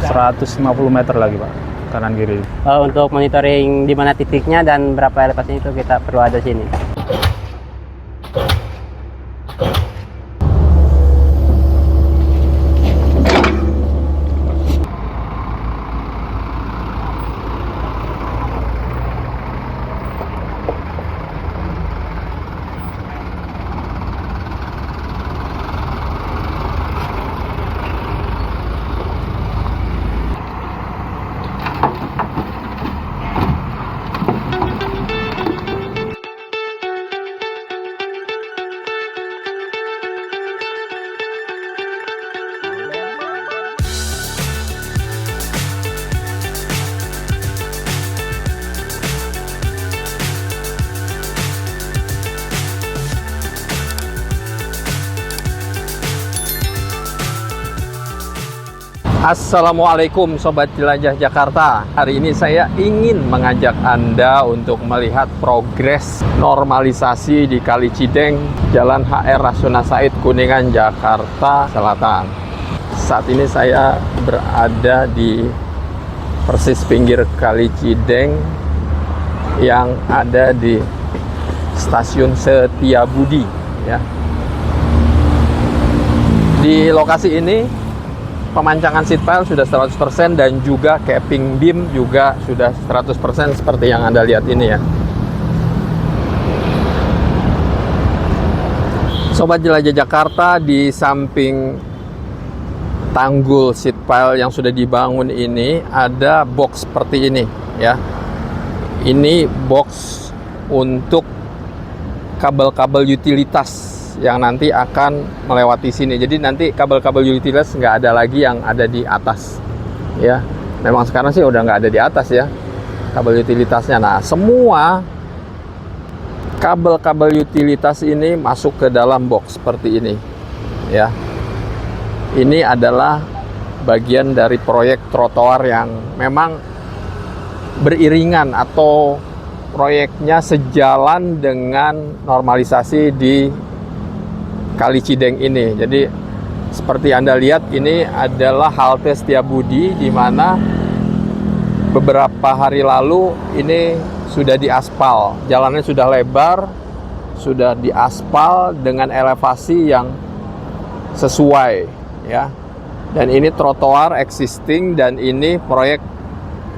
150 meter lagi Pak, kanan kiri. Untuk monitoring di mana titiknya dan berapa elevasinya itu kita perlu ada sini. Assalamualaikum Sobat Jelajah Jakarta. Hari ini saya ingin mengajak Anda untuk melihat progres normalisasi di Kali Cideng, Jalan HR Rasuna Said, Kuningan, Jakarta Selatan. Saat ini saya berada di persis pinggir Kali Cideng yang ada di Stasiun Setiabudi ya. Di lokasi ini pemancangan seat pile sudah 100% dan juga capping beam juga sudah 100% seperti yang Anda lihat ini ya. Sobat Jelajah Jakarta, di samping tanggul seat pile yang sudah dibangun ini ada box seperti ini ya. Ini box untuk kabel-kabel utilitas yang nanti akan melewati sini. Jadi nanti kabel-kabel utilitas nggak ada lagi yang ada di atas ya. Memang sekarang sih udah nggak ada di atas ya kabel utilitasnya. Nah, semua kabel-kabel utilitas ini masuk ke dalam box seperti ini ya. Ini adalah bagian dari proyek trotoar yang memang beriringan atau proyeknya sejalan dengan normalisasi di Kali Cideng ini. Jadi seperti Anda lihat, ini adalah halte Setiabudi, di mana beberapa hari lalu ini sudah diaspal. Jalannya sudah lebar, sudah diaspal dengan elevasi yang sesuai ya. Dan ini trotoar existing dan ini proyek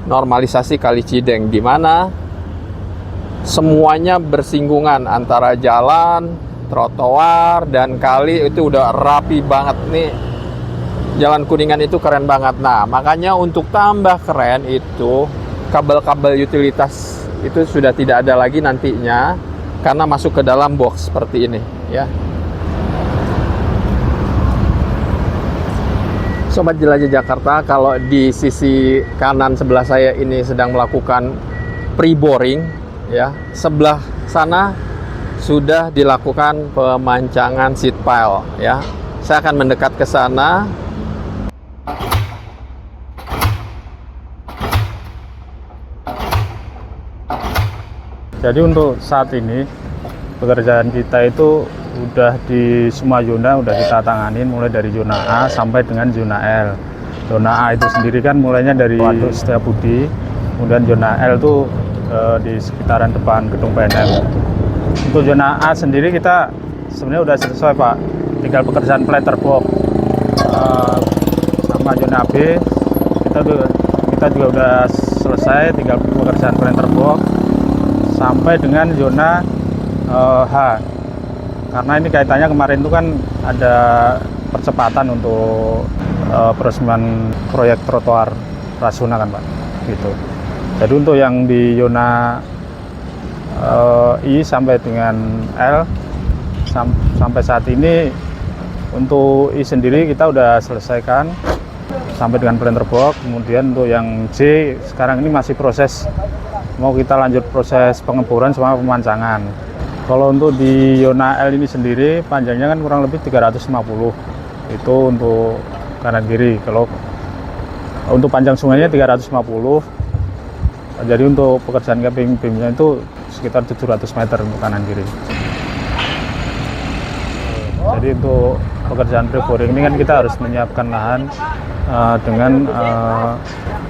normalisasi Kali Cideng, di mana semuanya bersinggungan antara jalan, trotoar dan kali. Itu udah rapi banget nih. Jalan Kuningan itu keren banget. Nah, makanya untuk tambah keren itu kabel-kabel utilitas itu sudah tidak ada lagi nantinya karena masuk ke dalam box seperti ini ya. Sobat Jelajah Jakarta, kalau di sisi kanan sebelah saya ini sedang melakukan pre-boring ya, sebelah sana sudah dilakukan pemancangan seat pile ya. Saya akan mendekat ke sana. Jadi untuk saat ini pekerjaan kita itu udah di semua zona udah kita tanganin, mulai dari zona A sampai dengan zona L. Zona A itu sendiri kan mulainya dari Waduk Setiabudi, kemudian zona L itu di sekitaran depan gedung PNM. Untuk zona A sendiri kita sebenarnya udah selesai Pak, tinggal pekerjaan letterbox. Sama zona B kita juga udah selesai, tinggal pekerjaan letterbox sampai dengan zona H. Karena ini kaitannya kemarin itu kan ada percepatan untuk peresmian proyek trotoar Rasuna kan Pak, gitu. Jadi untuk yang di zona I sampai dengan L sampai saat ini, untuk I sendiri kita udah selesaikan sampai dengan letterbox. Kemudian untuk yang J sekarang ini masih proses, mau kita lanjut proses pengeboran sama pemancangan. Kalau untuk di zona L ini sendiri panjangnya kan kurang lebih 350 itu untuk kanan kiri. Kalau untuk panjang sungainya 350. Jadi untuk pekerjaan capping beamnya itu sekitar 700 meter untuk kanan kiri. Jadi untuk pekerjaan pre-boring ini kan kita harus menyiapkan lahan dengan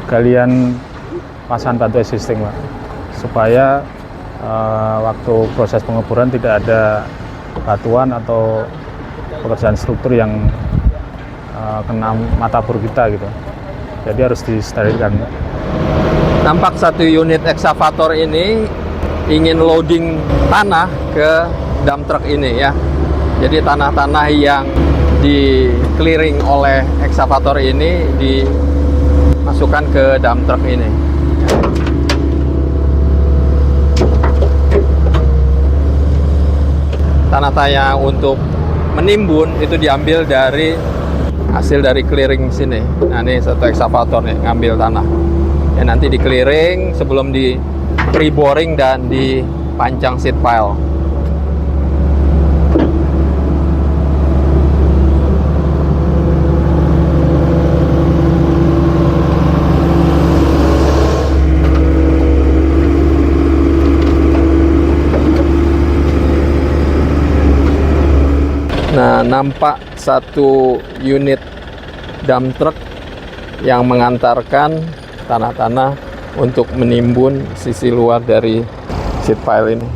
galian pasangan batu existing, Pak, supaya waktu proses penguburan tidak ada batuan atau pekerjaan struktur yang kena mata bor kita gitu. Jadi harus disterilkan. Nampak satu unit eksavator ini ingin loading tanah ke dump truck ini ya. Jadi tanah-tanah yang di clearing oleh eksavator ini dimasukkan ke dump truck ini. Tanah-tanah untuk menimbun itu diambil dari hasil dari clearing sini. Nah, ini satu eksavator nih ngambil tanah. Ya, nanti di clearing sebelum di pre-boring dan dipancang seed pile. Nah, nampak satu unit dump truck yang mengantarkan tanah-tanah untuk menimbun sisi luar dari seed pile ini.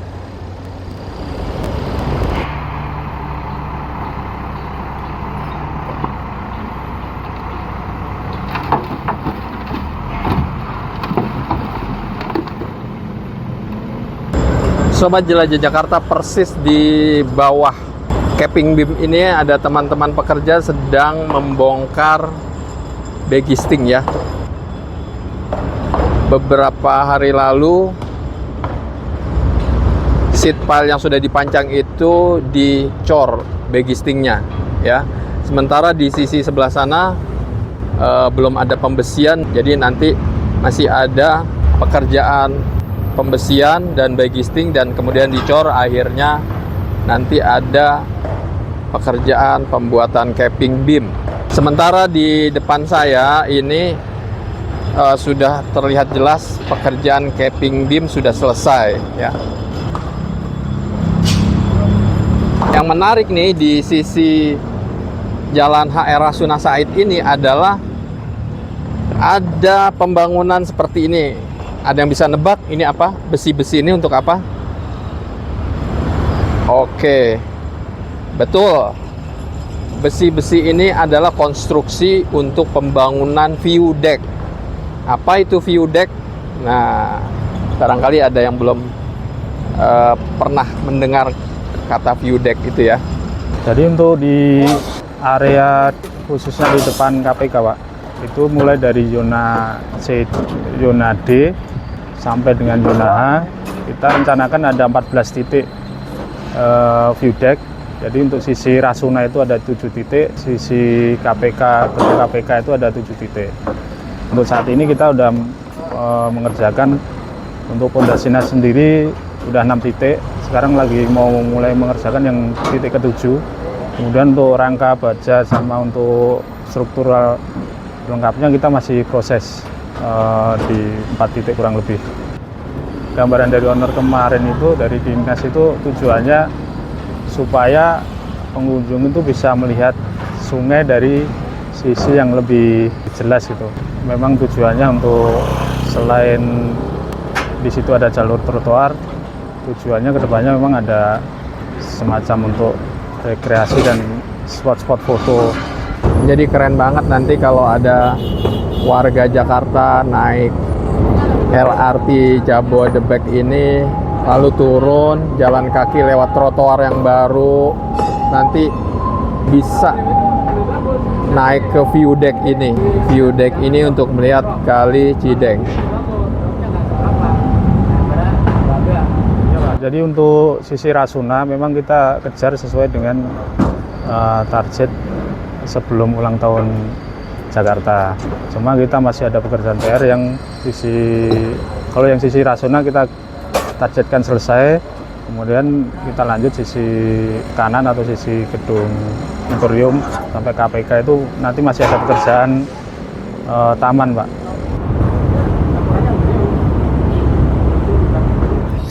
Sobat Jelajah Jakarta, persis di bawah capping beam ini ada teman-teman pekerja sedang membongkar begisting ya. Beberapa hari lalu seat pile yang sudah dipancang itu dicor begistingnya ya. Sementara di sisi sebelah sana belum ada pembesian, jadi nanti masih ada pekerjaan pembesian dan begisting dan kemudian dicor, akhirnya nanti ada pekerjaan pembuatan capping beam. Sementara di depan saya ini sudah terlihat jelas pekerjaan capping beam sudah selesai ya. Yang menarik nih di sisi Jalan HR Rasuna Said ini adalah ada pembangunan seperti ini. Ada yang bisa nebak ini apa? Besi-besi ini untuk apa? Oke, betul. Besi-besi ini adalah konstruksi untuk pembangunan view deck. Apa itu view deck? Nah, barangkali ada yang belum pernah mendengar kata view deck itu ya. Jadi untuk di area khususnya di depan KPK, Pak, itu mulai dari zona C, zona D sampai dengan zona H, kita rencanakan ada 14 titik view deck. Jadi untuk sisi Rasuna itu ada 7 titik, sisi KPK, gedung KPK itu ada 7 titik. Untuk saat ini kita sudah mengerjakan untuk pondasinya sendiri sudah 6 titik. Sekarang lagi mau mulai mengerjakan yang titik ke-7. Kemudian untuk rangka baja sama untuk struktural lengkapnya kita masih proses di 4 titik kurang lebih. Gambaran dari owner kemarin itu dari dinas itu tujuannya supaya pengunjung itu bisa melihat sungai dari sisi yang lebih jelas gitu. Memang tujuannya untuk selain di situ ada jalur trotoar, tujuannya kedepannya memang ada semacam untuk rekreasi dan spot-spot foto. Jadi keren banget nanti kalau ada warga Jakarta naik LRT Jabodebek ini lalu turun jalan kaki lewat trotoar yang baru, nanti bisa naik ke view deck ini. View deck ini untuk melihat Kali Cideng. Jadi untuk sisi Rasuna memang kita kejar sesuai dengan target sebelum ulang tahun Jakarta. Cuma kita masih ada pekerjaan PR yang kalau yang sisi Rasuna kita targetkan selesai, kemudian kita lanjut sisi kanan atau sisi gedung Emporium sampai KPK itu nanti masih ada pekerjaan taman, Pak.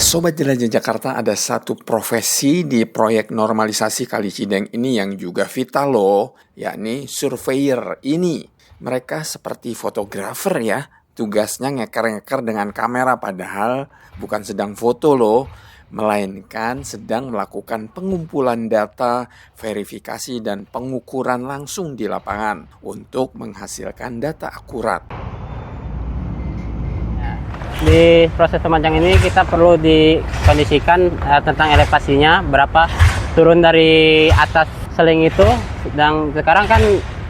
Sobat Jelajah Jakarta, ada satu profesi di proyek normalisasi Kali Cideng ini yang juga vital loh, yakni surveyor ini. Mereka seperti fotografer ya, tugasnya ngeker-ngeker dengan kamera padahal bukan sedang foto loh, melainkan sedang melakukan pengumpulan data, verifikasi dan pengukuran langsung di lapangan untuk menghasilkan data akurat. Di proses pemanjang ini kita perlu dikondisikan tentang elevasinya, berapa turun dari atas seling itu. Dan sekarang kan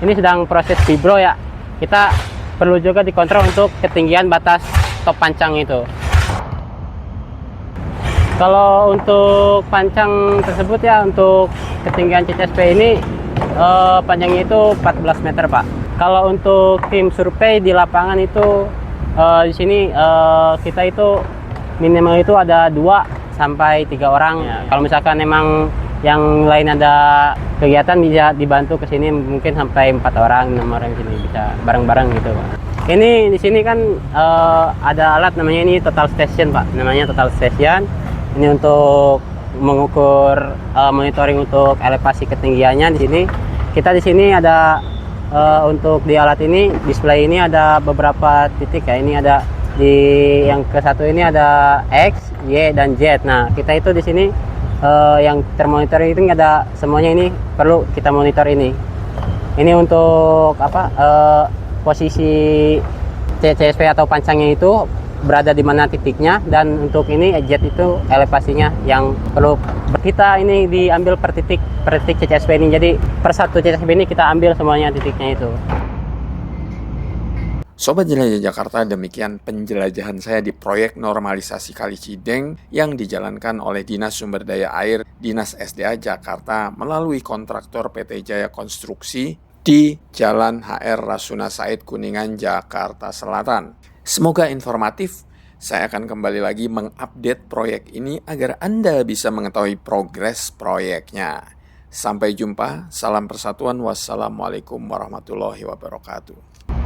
ini sedang proses fibro ya, kita perlu juga dikontrol untuk ketinggian batas top pancang itu. Kalau untuk pancang tersebut ya, untuk ketinggian CCSP ini panjangnya itu 14 meter Pak. Kalau untuk tim survei di lapangan itu di sini kita itu minimal itu ada 2 sampai 3 orang. Ya, kalau misalkan memang yang lain ada kegiatan bisa dibantu ke sini mungkin sampai 4 orang, 6 orang sini bisa bareng-bareng gitu Pak. Ini di sini kan ada alat namanya ini total station Pak, namanya total station. Ini untuk mengukur monitoring untuk elevasi ketinggiannya. Di sini kita di sini ada untuk di alat ini, display ini ada beberapa titik ya. Ini ada di yang ke satu ini ada X, Y dan Z. Nah, kita itu di sini yang termonitor itu ada semuanya, ini perlu kita monitor ini. Ini untuk apa? Posisi CCSP atau pancangnya itu berada di mana titiknya, dan untuk ini jet itu elevasinya yang perlu kita ini diambil per titik CCSP ini. Jadi per satu CCSP ini kita ambil semuanya titiknya itu. Sobat Jelajah Jakarta, demikian penjelajahan saya di proyek normalisasi Kali Cideng yang dijalankan oleh Dinas Sumber Daya Air Dinas SDA Jakarta melalui kontraktor PT Jaya Konstruksi di Jalan HR Rasuna Said, Kuningan, Jakarta Selatan. Semoga informatif. Saya akan kembali lagi mengupdate proyek ini agar Anda bisa mengetahui progres proyeknya. Sampai jumpa, salam persatuan, wassalamualaikum warahmatullahi wabarakatuh.